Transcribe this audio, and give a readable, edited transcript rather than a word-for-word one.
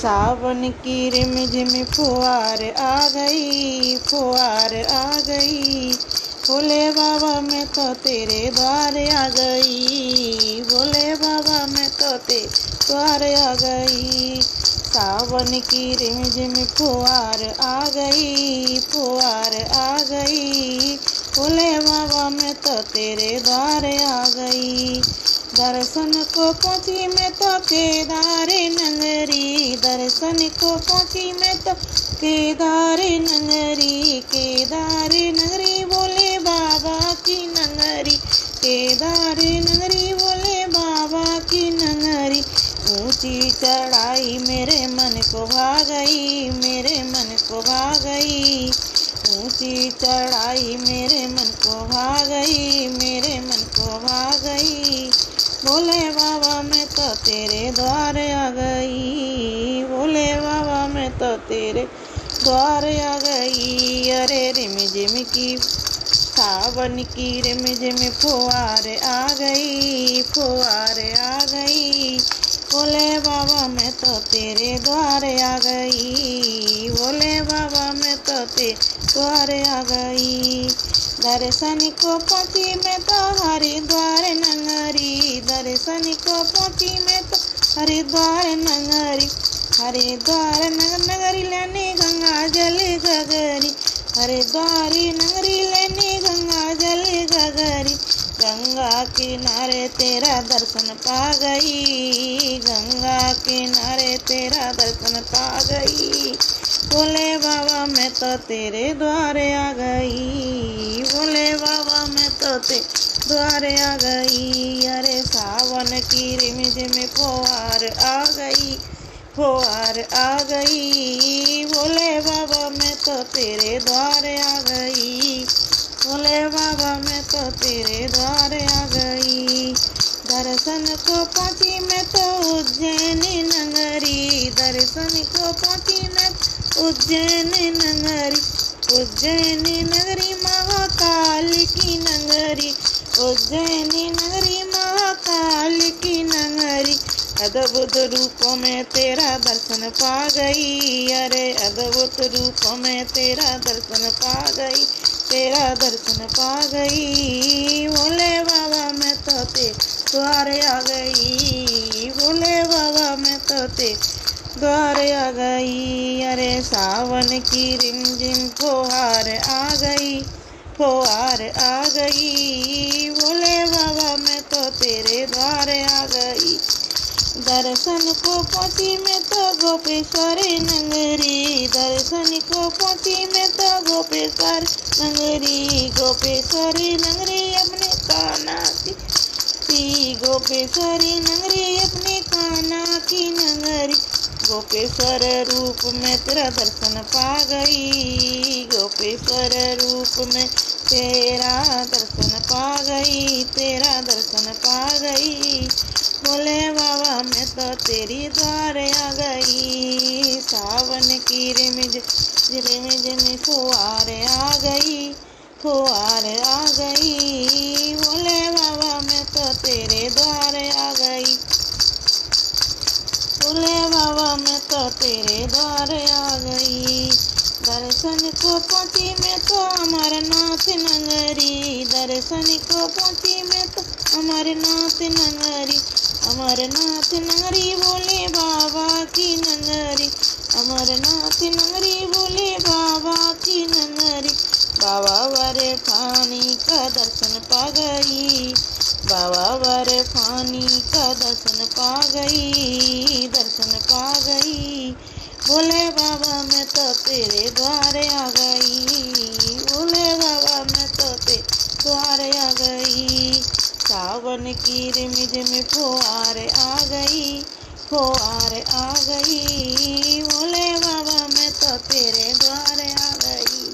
सावन की रिमझिम फुहार आ गई, फुहार आ गई। भोले बाबा मैं तो तेरे द्वार आ गई, भोले बाबा मैं तो तेरे द्वार आ गई। सावन की रिमझिम फुहार आ गई, फुहार आ गई। भोले बाबा मैं तो तेरे द्वार आ गई। दर्शन को पहुँची मैं तो केदार नगरी, दर्शन को पहुँची मैं तो केदार नगरी, केदार नगरी भोले बाबा की नगरी, केदार नगरी भोले बाबा की नगरी। ऊंची चढ़ाई मेरे मन को भा गई, मेरे मन को भा गई। ऊंची चढ़ाई मेरे मन को भा गई, मेरे मन को भा गई। भोले बाबा मैं तो तेरे द्वार आ गई, भोले बाबा मैं तो तेरे द्वार आ गई। अरे रिमझिम की सावन की रिमझिम फुहार आ गई, फुहार आ गई। भोले बाबा मैं तो तेरे द्वार आ गई, भोले बाबा मैं तो तेरे द्वार आ गई। दर्शन को पहुँची मैं तो हरिद्वार नगरी, दर्शन को पहुँची मैं तो हरिद्वार नगरी, हरिद्वार नगरी लेने गंगा जल गगरी, हरिद्वार नगरी लेने गंगा जल गगरी। गंगा किनारे तेरा दर्शन पा गई, गंगा किनारे तेरा दर्शन पा गई। भोले बाबा मैं तो तेरे द्वार आ गई, भोले बाबा मैं तो तेरे द्वार आ गई। अरे सावन की रिमझिम फुहार आ गई, फुहार आ गई। भोले बाबा मैं तो तेरे द्वार आ गई, भोले बाबा मैं तो तेरे द्वार आ गई। दर्शन को पहुँची मैं तो उज्जैन नगरी, दर्शन को पहुँची मैं उज्जैन नगरी, उज्जैन नगरी महाकाल की नगरी, उज्जैन नगरी महाकाल की नगरी। अद्भुत रूप में तेरा दर्शन पा गई, अरे अद्भुत रूप में तेरा दर्शन पा गई, तेरा दर्शन पा गई। भोले बाबा मैं तो तेरे द्वार आ गई, भोले बाबा मैं तो तेरे द्वार आ गई। अरे सावन की रिमझिम फुहार आ गई, फुहार आ गई। भोले बाबा मैं तो तेरे द्वार आ गई। दर्शन को पहुँची मैं तो गोपेश्वर नगरी, दर्शन को पहुँची मैं तो गोपेश्वर नगरी, गोपेश्वर नगरी अपने कान्हा की, गोपेश्वर नगरी अपने कान्हा की नगरी। गोपेश्वर रूप में तेरा दर्शन पा गई, गोपेश्वर रूप में तेरा दर्शन पा गई, तेरा दर्शन पा गई। भोले बाबा मैं तो तेरी द्वार आ गई। सावन की रिमझिम फुहार आ गई, फुहार आ गई। भोले बाबा मैं तो तेरे द्वार आ गई, भोले बाबा मैं तो तेरे द्वार आ गई। दर्शन को पहुँची मैं तो अमरनाथ नगरी, दर्शन को पहुँची मैं तो अमरनाथ नगरी, अमरनाथ नगरी भोले बाबा की नगरी, अमरनाथ नगरी भोले बाबा की नगरी। बाबा बर्फानी का दर्शन पा गई, बाबा बर्फानी का दर्शन पा गई, दर्शन पा गई। भोले बाबा मैं तो तेरे द्वार आ गई, भोले बाबा मैं तो तेरे द्वार आ गई। सावन की रिमझिम फुहार आ गई, फुहार आ गई। भोले बाबा मैं तो तेरे द्वार आ गई।